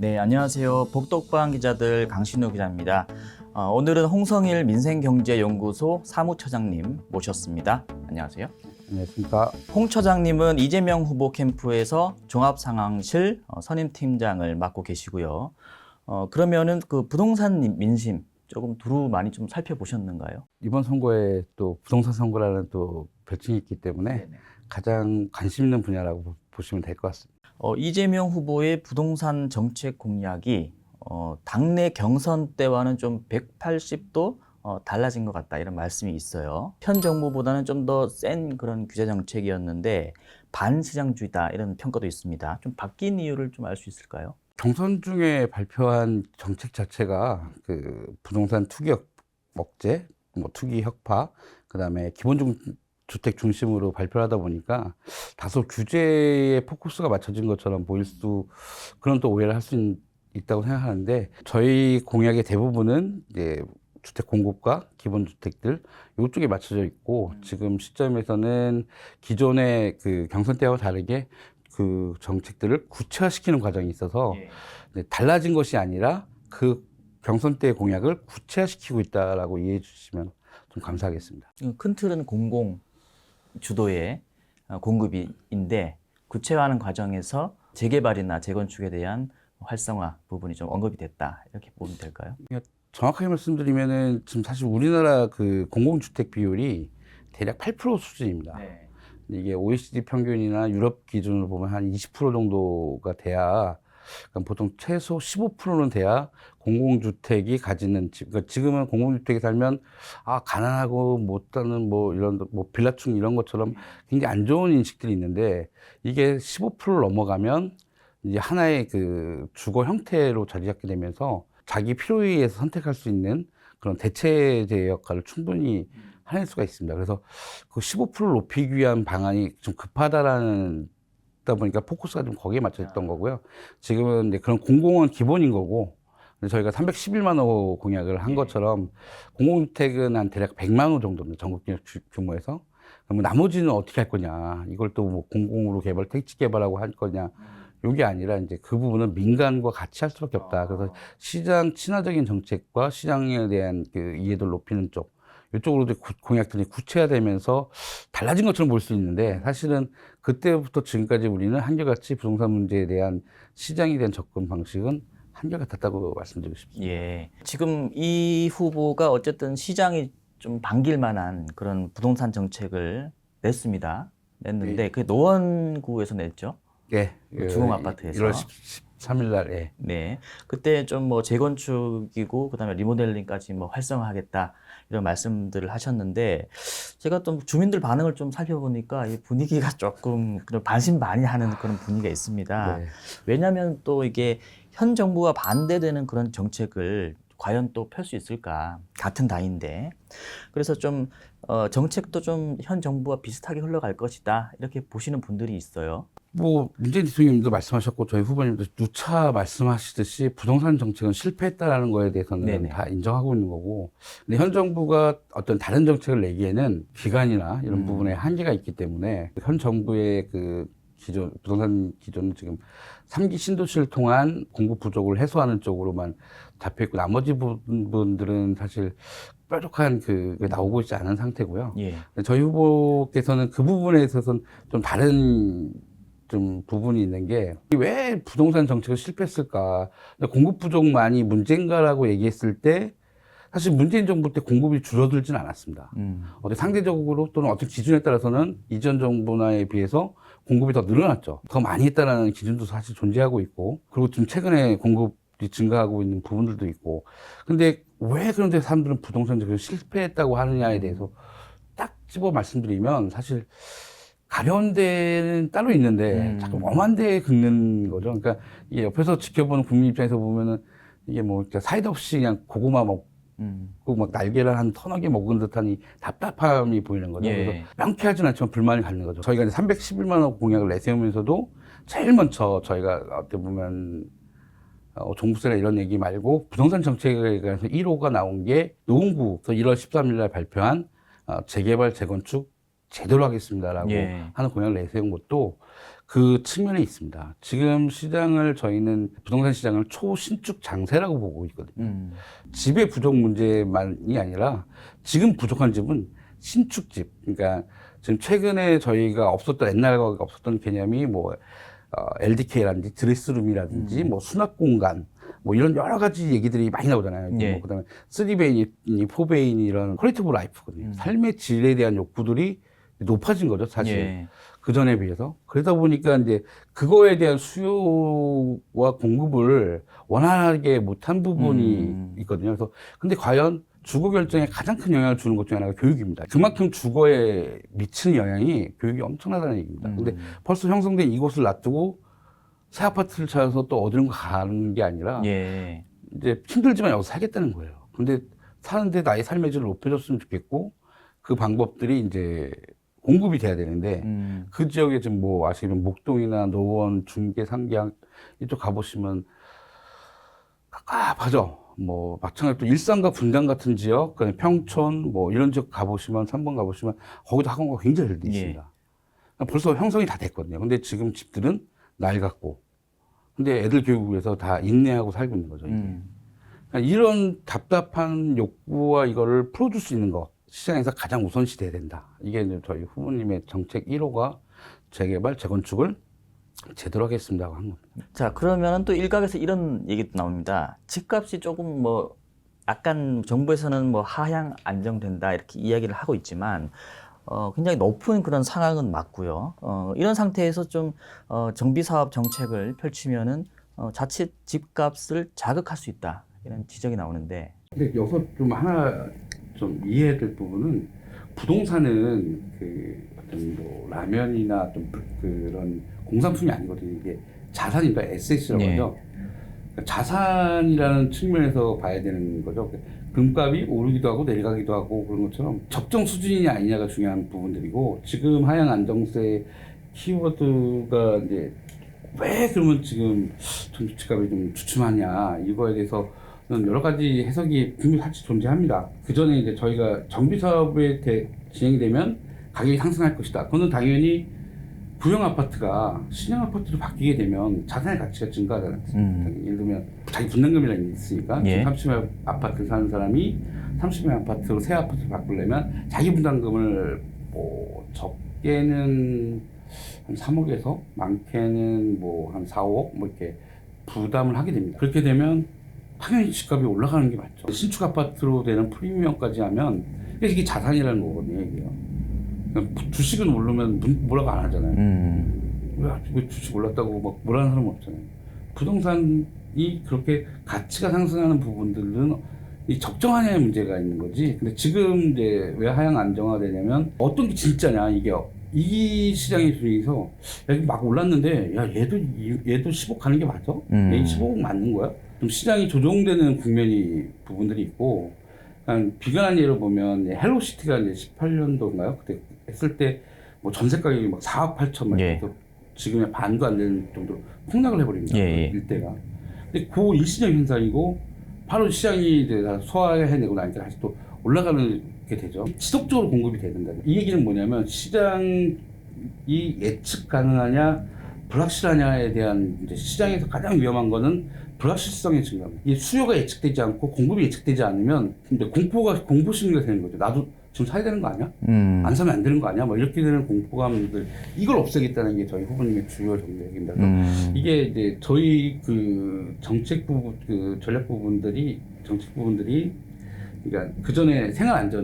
네, 안녕하세요. 복덕방 기자들 강신우 기자입니다. 오늘은 홍성일 민생경제연구소 사무처장님 모셨습니다. 안녕하세요. 안녕하십니까. 홍 처장님은 이재명 후보 캠프에서 종합상황실 선임팀장을 맡고 계시고요. 그러면은 그 부동산 민심 조금 두루 많이 좀 살펴보셨는가요? 이번 선거에 또 부동산 선거라는 또 별칭이 있기 때문에 네네. 가장 관심 있는 분야라고 보시면 될 것 같습니다. 이재명 후보의 부동산 정책 공약이 당내 경선 때와는 좀 180도 달라진 것 같다 이런 말씀이 있어요. 현 정부보다는 좀 더 센 그런 규제 정책이었는데 반시장주의다 이런 평가도 있습니다. 좀 바뀐 이유를 좀 알 수 있을까요? 경선 중에 발표한 정책 자체가 그 부동산 투기 억제, 뭐 투기 혁파, 그다음에 주택 중심으로 발표를 하다 보니까 다소 규제에 포커스가 맞춰진 것처럼 보일 수, 그런 또 오해를 할 수 있다고 생각하는데, 저희 공약의 대부분은 이제 주택 공급과 기본 주택들 이쪽에 맞춰져 있고, 지금 시점에서는 기존의 그 경선 때와 다르게 그 정책들을 구체화시키는 과정이 있어서 달라진 것이 아니라 그 경선 때의 공약을 구체화시키고 있다라고 이해해 주시면 좀 감사하겠습니다. 큰 틀은 공공 주도의 공급인데 구체화하는 과정에서 재개발이나 재건축에 대한 활성화 부분이 좀 언급이 됐다 이렇게 보면 될까요? 정확하게 말씀드리면은 지금 사실 우리나라 그 공공주택 비율이 대략 8% 수준입니다. 네. 이게 OECD 평균이나 유럽 기준으로 보면 한 20% 정도가 돼야, 그러니까 보통 최소 15%는 돼야 공공주택이 가지는 집. 그러니까 지금은 공공주택에 살면 가난하고 못 사는 뭐 이런 뭐 빌라층 이런 것처럼 굉장히 안 좋은 인식들이 있는데, 이게 15%를 넘어가면 이제 하나의 그 주거 형태로 자리 잡게 되면서 자기 필요에 의해서 선택할 수 있는 그런 대체제 역할을 충분히 해낼 수가 있습니다. 그래서 그 15%를 높이기 위한 방안이 좀 급하다라는 다 보니까 포커스가 좀 거기에 맞춰 있던 거고요. 지금은 이제 그런 공공은 기본인 거고, 저희가 311만 호 공약을 한 것처럼 공공주택은 한 대략 100만 호 정도입니다. 전국적 규모에서. 그러면 나머지는 어떻게 할 거냐? 이걸 또 뭐 공공으로 개발, 택지 개발하고 할 거냐? 이게 아니라 이제 그 부분은 민간과 같이 할 수밖에 없다. 그래서 시장 친화적인 정책과 시장에 대한 그 이해도를 높이는 쪽, 이쪽으로 공약들이 구체화되면서 달라진 것처럼 볼 수 있는데, 사실은 그때부터 지금까지 우리는 한결같이 부동산 문제에 대한 시장에 대한 접근 방식은 한결같았다고 말씀드리고 싶습니다. 예. 지금 이 후보가 어쨌든 시장이 좀 반길 만한 그런 부동산 정책을 냈는데 네. 그게 노원구에서 냈죠. 네. 주공 아파트에서. 1월 13일 날, 예. 네. 그때 좀 뭐 재건축이고 그다음에 리모델링까지 뭐 활성화하겠다 이런 말씀들을 하셨는데, 제가 또 주민들 반응을 좀 살펴보니까 이 분위기가 조금 반신반의하는 그런 분위기가 있습니다. 네. 왜냐하면 또 이게 현 정부와 반대되는 그런 정책을 과연 또 펼 수 있을까? 같은 당인데. 그래서 좀 정책도 좀 현 정부와 비슷하게 흘러갈 것이다 이렇게 보시는 분들이 있어요. 뭐 문재인 대통령님도 말씀하셨고 저희 후보님도 누차 말씀하시듯이 부동산 정책은 실패했다라는 거에 대해서는 네네. 다 인정하고 있는 거고, 근데 현 정부가 어떤 다른 정책을 내기에는 기간이나 이런 부분에 한계가 있기 때문에 현 정부의 그 부동산 기존은 지금 3기 신도시를 통한 공급 부족을 해소하는 쪽으로만 잡혀 있고, 나머지 부분들은 사실 뾰족한 그게 나오고 있지 않은 상태고요. 예. 저희 후보께서는 그 부분에 있어서는 좀 다른 좀 부분이 있는 게, 왜 부동산 정책을 실패했을까? 공급 부족만이 문제인가라고 얘기했을 때, 사실 문재인 정부 때 공급이 줄어들진 않았습니다. 상대적으로 또는 어떤 기준에 따라서는 이전 정부나에 비해서 공급이 더 늘어났죠. 더 많이 했다라는 기준도 사실 존재하고 있고, 그리고 지금 최근에 공급이 증가하고 있는 부분들도 있고. 근데 왜 그런데 사람들은 부동산 정책을 실패했다고 하느냐에 대해서 딱 집어 말씀드리면, 사실 가려운 데는 따로 있는데 자꾸 엄한 데에 긁는 거죠. 그러니까 이게 옆에서 지켜보는 국민 입장에서 보면은 이게 뭐 사이드 없이 그냥 고구마 먹고 막 날개를 한 10개 먹은 듯한 이 답답함이 보이는 거죠. 예. 그래서 명쾌하진 않지만 불만이 갖는 거죠. 저희가 이제 311만 원 공약을 내세우면서도 제일 먼저 저희가 어떻게 보면 종부세나 이런 얘기 말고 부동산 정책에 관해서 1호가 나온 게 노원구에서 1월 13일 날 발표한 재개발, 재건축 제대로 하겠습니다라고 예. 하는 공약을 내세운 것도 그 측면에 있습니다. 지금 시장을 저희는 부동산 시장을 초신축 장세라고 보고 있거든요. 집의 부족 문제만이 아니라 지금 부족한 집은 신축집. 그러니까 지금 최근에 저희가 없었던 옛날과 없었던 개념이 뭐 LDK라든지 드레스룸이라든지 뭐 수납 공간 뭐 이런 여러 가지 얘기들이 많이 나오잖아요. 예. 뭐 그다음에 3베인이 4베인이 이런 퀄리티 오브 라이프거든요. 삶의 질에 대한 욕구들이 높아진 거죠, 사실. 예. 그 전에 비해서. 그러다 보니까 이제 그거에 대한 수요와 공급을 원활하게 못한 부분이 있거든요. 그래서 근데 과연 주거 결정에 가장 큰 영향을 주는 것 중에 하나가 교육입니다. 그만큼 주거에 미치는 영향이 교육이 엄청나다는 얘기입니다. 근데 벌써 형성된 이곳을 놔두고 새 아파트를 찾아서 또 어디론가 가는 게 아니라 예. 이제 힘들지만 여기서 살겠다는 거예요. 근데 사는데 나의 삶의 질을 높여줬으면 좋겠고 그 방법들이 이제 공급이 돼야 되는데 그 지역에 지금 뭐 아시면 목동이나 노원, 중계, 상계양 이쪽 가보시면 갑갑하죠. 뭐 마찬가지로 또 일산과 분당 같은 지역, 그다음에 평촌 뭐 이런 지역 가보시면 3번 가보시면 거기도 학원가 굉장히 잘 돼 있습니다. 벌써 형성이 다 됐거든요. 근데 지금 집들은 낡았고, 근데 애들 교육을 위해서 다 인내하고 살고 있는 거죠. 이게. 그러니까 이런 답답한 욕구와 이거를 풀어줄 수 있는 거 시장에서 가장 우선시 돼야 된다. 이게 이제 저희 후보님의 정책 1호가 재개발, 재건축을 제대로 하겠습니다고 한 겁니다. 자, 그러면은 또 일각에서 이런 얘기도 나옵니다. 집값이 조금 뭐 약간 정부에서는 뭐 하향 안정된다 이렇게 이야기를 하고 있지만 굉장히 높은 그런 상황은 맞고요. 이런 상태에서 좀 정비사업 정책을 펼치면은 자칫 집값을 자극할 수 있다 이런 지적이 나오는데. 근데 여기서 좀 하나 좀 이해해야 될 부분은 부동산은 그 어떤 뭐 라면이나 좀 그런 공산품이 아니거든요. 이게 자산이다, 에셋이라고 하죠. 그러니까 자산이라는 측면에서 봐야 되는 거죠. 금값이 오르기도 하고 내려가기도 하고 그런 것처럼 적정 수준이냐 아니냐가 중요한 부분들이고, 지금 하향 안정세 키워드가 이제 왜 그러면 지금 전기집값이 좀 주춤하냐 이거에 대해서는 여러 가지 해석이 분명히 사실 존재합니다. 그 전에 이제 저희가 정비 사업에 진행이 되면 가격이 상승할 것이다. 그거는 당연히 구형 아파트가 신형 아파트로 바뀌게 되면 자산의 가치가 증가하잖아요. 예를 들면 자기 분담금이라는 게 있으니까 예. 30명 아파트 사는 사람이 30명 아파트로 새 아파트를 바꾸려면 자기 분담금을 뭐 적게는 한 3억에서 많게는 뭐 한 4, 5억 뭐 이렇게 부담을 하게 됩니다. 그렇게 되면 당연히 집값이 올라가는 게 맞죠. 신축 아파트로 되는 프리미엄까지 하면 이게 자산이라는 거거든요. 이게요. 주식은 오르면 뭐라고 안 하잖아요. 왜 주식 올랐다고 막 뭐라는 사람 없잖아요. 부동산이 그렇게 가치가 상승하는 부분들은 이 적정하냐의 문제가 있는 거지. 근데 지금 이제 왜 하향 안정화되냐면 어떤 게 진짜냐 이게 이 시장의 분위기에서 여기 막 올랐는데 야 얘도 10억 가는 게 맞아? 얘 15억 맞는 거야? 좀 시장이 조정되는 국면이 부분들이 있고, 비관한 예로 보면 헬로시티가 이제 18년도인가요? 그때 했을 때 뭐 전세 가격이 막 4억 8천 막 예. 지금의 반도 안 되는 정도로 폭락을 해버립니다. 예. 일대가. 근데 그 일시적 현상이고 바로 시장이 이제 다 소화해내고 나니까 다시 또 올라가는 게 되죠. 지속적으로 공급이 돼야 된다. 이 얘기는 뭐냐면 시장이 예측 가능하냐 불확실하냐에 대한 이제 시장에서 가장 위험한 거는 불확실성의 증가입니다. 이 수요가 예측되지 않고 공급이 예측되지 않으면 이제 공포 심리가 되는 거죠. 나도 지금 사야 되는 거 아니야? 안 사면 안 되는 거 아니야? 뭐 이렇게 되는 공포감들, 이걸 없애겠다는 게 저희 후보님의 주요 정책입니다. 이게 이제 저희 그 정책 부분, 그 전략 부분들이 그러니까 그 전에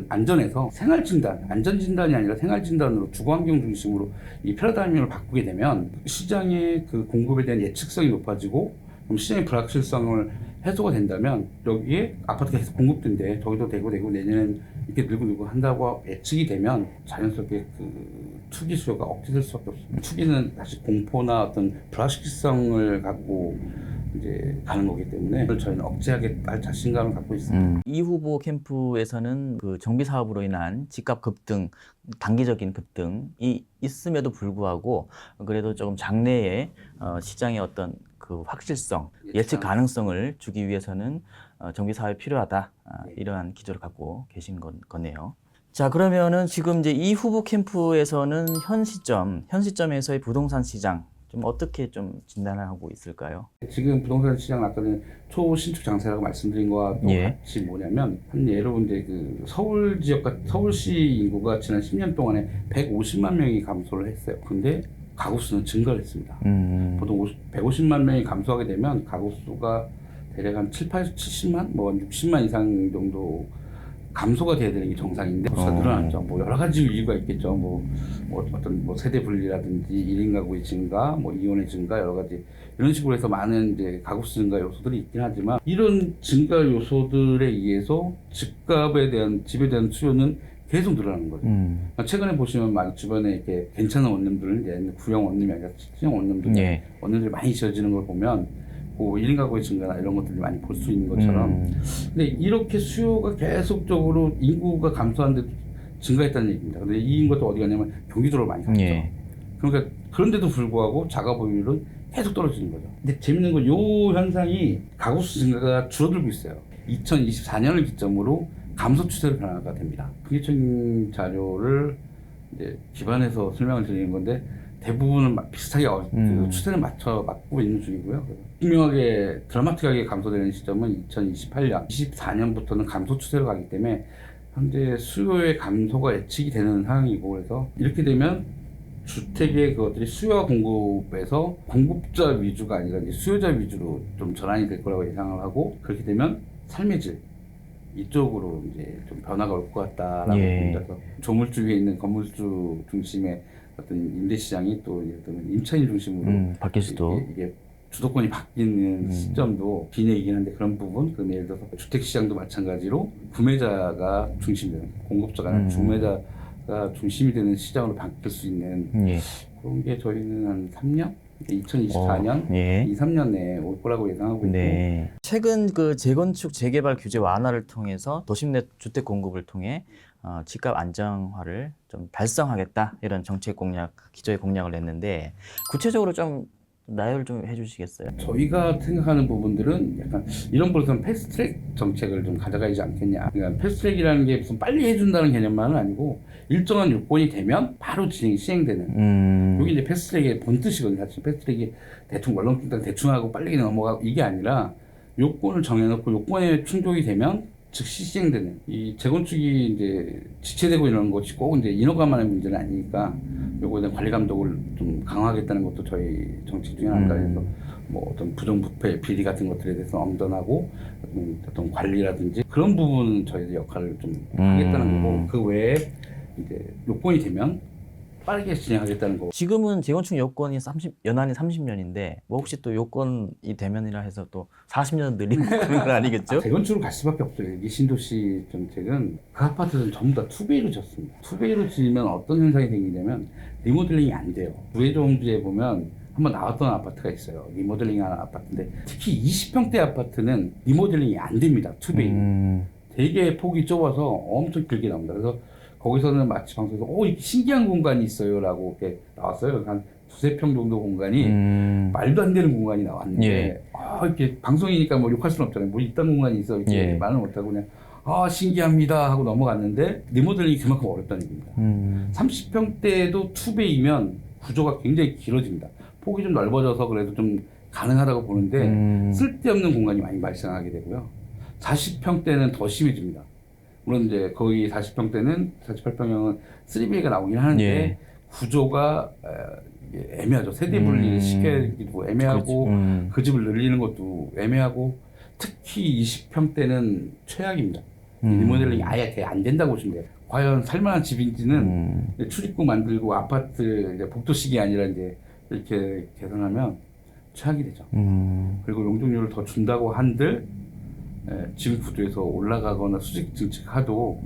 안전에서 생활 진단, 안전 진단이 아니라 생활 진단으로 주거 환경 중심으로 이 패러다임을 바꾸게 되면 시장의 그 공급에 대한 예측성이 높아지고, 그럼 시장의 불확실성을 해소가 된다면 여기에 아파트가 계속 공급된대 저기도 되고 내년엔 이렇게 늘고 한다고 예측이 되면 자연스럽게 그 투기 수요가 억제될 수밖에 없습니다. 투기는 사실 공포나 어떤 불확실성을 갖고 이제 가는 거기 때문에 그걸 저희는 억제하게 할 자신감을 갖고 있습니다. 이 후보 캠프에서는 그 정비 사업으로 인한 집값 급등, 단기적인 급등이 있음에도 불구하고 그래도 조금 장래에 시장의 어떤 그 확실성, 예측 가능성을 주기 위해서는 정비 사업이 필요하다. 이러한 기조를 갖고 계신 거네요. 자, 그러면은 지금 이제 이 후보 캠프에서는 현 시점에서의 부동산 시장 좀 어떻게 좀 진단을 하고 있을까요? 지금 부동산 시장 아까 전에 초신축 장세라고 말씀드린 거와 또 예. 같이 뭐냐면 한 예로 이제 그 서울 지역과 서울시 인구가 지난 10년 동안에 150만 명이 감소를 했어요. 근데 가구 수는 증가를 했습니다. 보통 150만 명이 감소하게 되면 가구 수가 대략 한 70만, 뭐 60만 이상 정도 감소가 돼야 되는 게 정상인데 수가 늘어났죠. 뭐 여러 가지 이유가 있겠죠. 뭐 어떤 뭐 세대 분리라든지 1인 가구의 증가, 뭐 이혼의 증가 여러 가지 이런 식으로 해서 많은 이제 가구수 증가 요소들이 있긴 하지만 이런 증가 요소들에 의해서 집값에 대한 집에 대한 수요는 계속 늘어나는 거죠. 최근에 보시면 주변에 이렇게 괜찮은 원룸들, 이제 구형 원룸이 아니라 시형 원룸들, 예. 원룸들이 많이 지어지는 걸 보면 그 1인 가구의 증가나 이런 것들을 많이 볼 수 있는 것처럼 근데 이렇게 수요가 계속적으로 인구가 감소하는데 증가했다는 얘기입니다. 근데 이 인구가 또 어디 갔냐면 경기 도로 많이 갔죠. 예. 그러니까 그런데도 불구하고 자가 보유율은 계속 떨어지는 거죠. 근데 재밌는 건 이 현상이 가구수 증가가 줄어들고 있어요. 2024년을 기점으로 감소 추세로 변화가 됩니다. 통계청 자료를 이제 기반해서 설명을 드리는 건데 대부분은 비슷하게 그 추세를 맞고 있는 중이고요. 분명하게 드라마틱하게 감소되는 시점은 2028년, 24년부터는 감소 추세로 가기 때문에 현재 수요의 감소가 예측이 되는 상황이고 그래서 이렇게 되면 주택의 그것들이 수요와 공급에서 공급자 위주가 아니라 이제 수요자 위주로 좀 전환이 될 거라고 예상을 하고 그렇게 되면 삶의 질 이쪽으로 이제 좀 변화가 올 것 같다라고 예. 봅니다. 그래서 조물주 위에 있는 건물주 중심의 어떤 임대시장이 또 예를 들면 임차인 중심으로 바뀔 수도. 이게 주도권이 바뀌는 시점도 긴 얘기긴 한데 그런 부분, 그럼 예를 들어서 주택시장도 마찬가지로 구매자가 중심이 되는 공급자가 아니라 구매자가 중심이 되는 시장으로 바뀔 수 있는 예. 그런 게 저희는 한 3년? 2024년, 예. 2, 3년 내에 올 거라고 예상하고 있고 네. 최근 그 재건축 재개발 규제 완화를 통해서 도심 내 주택 공급을 통해 집값 안정화를 좀 달성하겠다 이런 정책 공약, 기조의 공약을 냈는데 구체적으로 좀 나열을 좀 해주시겠어요? 저희가 생각하는 부분들은 약간 이런 부분에서는 패스트트랙 정책을 좀 가져가지 않겠냐. 그러니까 패스트트랙이라는 게 무슨 빨리 해준다는 개념만은 아니고 일정한 요건이 되면 바로 시행되는. 여기 이제 패스트트랙의 본뜻이거든요. 사실 패스트트랙이 대충 원론상 대충 하고 빨리 넘어가고 이게 아니라 요건을 정해놓고 요건에 충족이 되면 즉시 시행되는. 이 재건축이 이제 지체되고 이런 것이 꼭 이제 인허가만의 문제는 아니니까 요거에 대한 관리 감독을 좀 강화하겠다는 것도 저희 정책 중에 하나다. 그래서 뭐 어떤 부정부패 비리 같은 것들에 대해서 엄선하고 어떤 관리라든지 그런 부분은 저희들 역할을 좀 하겠다는 거고 그 외에 이제 요건이 되면 빠르게 진행하겠다는 거고. 지금은 재건축 요건이 연한이 30년인데 뭐 혹시 또 요건이 되면이라 해서 또 40년 늘리고 그런 건 아니겠죠? 재건축으로 갈 수밖에 없어요. 이 신도시 정책은 그 아파트는 전부 다 투베이로 지었습니다. 투베이로 지으면 어떤 현상이 생기냐면 리모델링이 안 돼요. 구해종지에 보면 한번 나왔던 아파트가 있어요. 리모델링한 아파트인데 특히 20평대 아파트는 리모델링이 안 됩니다. 투베이. 되게 폭이 좁아서 엄청 길게 나옵니다. 그래서 거기서는 마치 방송에서 이렇게 신기한 공간이 있어요 라고 이렇게 나왔어요. 한 두세 평 정도 공간이 말도 안 되는 공간이 나왔는데 예. 이렇게 방송이니까 뭐 욕할 수는 없잖아요. 뭐 이딴 공간이 있어 이렇게 예. 말을 못하고 그냥 신기합니다 하고 넘어갔는데 리모델링이 그만큼 어렵다는 얘기입니다. 30평대도 투베이면 구조가 굉장히 길어집니다. 폭이 좀 넓어져서 그래도 좀 가능하다고 보는데 쓸데없는 공간이 많이 발생하게 되고요. 40평대는 더 심해집니다. 물론 이제 거의 40평대는 48평형은 3B가 나오긴 하는데 예. 구조가 애매하죠. 세대 분리를 시켜기도 애매하고 그 집을 늘리는 것도 애매하고 특히 20평대는 최악입니다. 리모델링이 아예 안 된다고 보시면 돼요. 과연 살만한 집인지는 출입구 만들고 아파트 이제 복도식이 아니라 이제 이렇게 개선하면 최악이 되죠. 그리고 용적률을 더 준다고 한들 지금 구도에서 올라가거나 수직 증축하도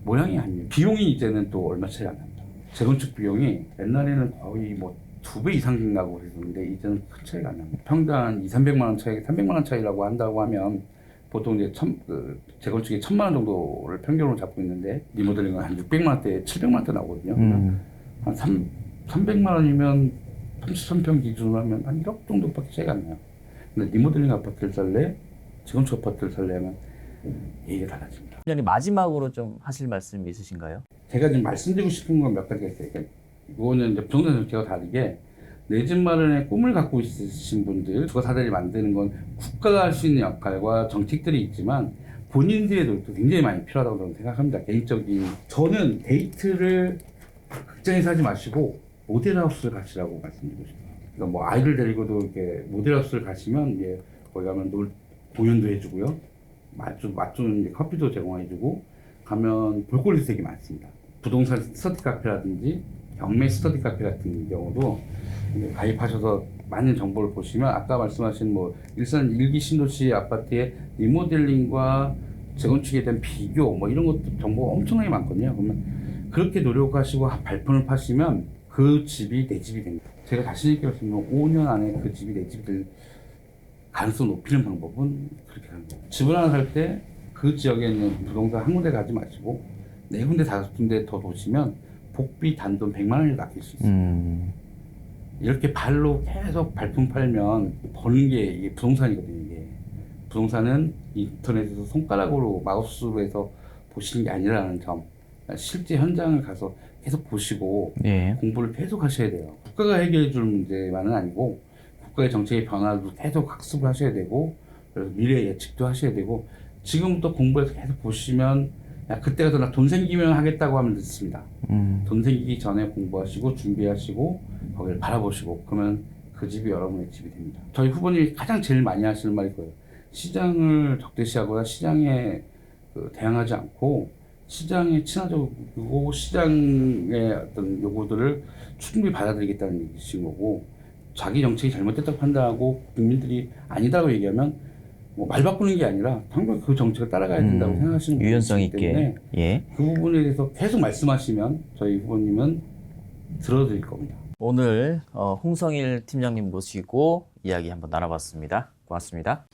모양이 아니에요. 비용이 이제는 또 얼마 차이 안 납니다. 재건축 비용이 옛날에는 거의 뭐 2배 이상 나고 그랬는데 이제는 큰 차이가 안 납니다. 평당 한 200~300만 원 차이, 300만 원 차이라고 한다고 하면 보통 이제 재건축이 1000만 원 정도를 평균으로 잡고 있는데 리모델링은 한 600만 원대, 700만 원대 나오거든요. 한 300만 원이면 33평 기준으로 하면 한 1억 정도밖에 차이가 안 나요. 근데 리모델링 아파트를 살래? 재건축 아파트를 살려면 얘기가 달라집니다. 마지막으로 좀 하실 말씀이 있으신가요? 제가 지금 말씀드리고 싶은 건 몇 가지가 있어요. 그러니까 이거는 이제 부동산 정책과 다르게 내 집 마련의 꿈을 갖고 있으신 분들, 주거 사다리 만드는 건 국가가 할 수 있는 역할과 정책들이 있지만 본인들의 노력도 굉장히 많이 필요하다고 저는 생각합니다. 개인적인 저는 데이트를 극장에서 하지 마시고 모델하우스를 가시라고 말씀드리고 싶어요. 그러니까 뭐 아이를 데리고도 이렇게 모델하우스를 가시면 이제 거기 가면 공연도 해주고요, 맛주는 이제 커피도 제공해주고 가면 볼거리도 되게 많습니다. 부동산 스터디 카페라든지 경매 스터디 카페 같은 경우도 가입하셔서 많은 정보를 보시면 아까 말씀하신 뭐 일산 1기 신도시 아파트의 리모델링과 재건축에 대한 비교 뭐 이런 것도 정보가 엄청나게 많거든요. 그러면 그렇게 노력하시고 발품을 파시면 그 집이 내 집이 됩니다. 제가 자신 있게 말씀드리면 5년 안에 그 집이 내 집이 될 가능성 높이는 방법은 그렇게 하는 거예요. 집을 하나 살 때 그 지역에 있는 부동산 한 군데 가지 마시고 4군데 5군데 더 보시면 복비 단돈 100만 원을 아낄 수 있어요. 이렇게 발로 계속 발품 팔면 버는 게 이게 부동산이거든요. 이게 부동산은 인터넷에서 손가락으로 마우스로 해서 보시는 게 아니라는 점, 실제 현장을 가서 계속 보시고 예. 공부를 계속 하셔야 돼요. 국가가 해결해 줄 문제만은 아니고 국가의 정책의 변화도 계속 학습을 하셔야 되고, 그래서 미래 예측도 하셔야 되고, 지금부터 공부해서 계속 보시면 야, 그때 가서 나 돈 생기면 하겠다고 하면 늦습니다. 돈 생기기 전에 공부하시고 준비하시고 거기를 바라보시고 그러면 그 집이 여러분의 집이 됩니다. 저희 후보님이 가장 제일 많이 하시는 말이 그거예요. 시장을 적대시하거나 시장에 대항하지 않고 시장에 친화적이고 시장의 어떤 요구들을 충분히 받아들이겠다는 얘기신 거고, 자기 정책이 잘못됐다고 판단하고 국민들이 아니다고 얘기하면 뭐 말 바꾸는 게 아니라 당연히 그 정책을 따라가야 된다고 생각하시는 분이 유연성 있기 있게. 때문에 예. 그 부분에 대해서 계속 말씀하시면 저희 후보님은 들어드릴 겁니다. 오늘 홍성일 팀장님 모시고 이야기 한번 나눠봤습니다. 고맙습니다.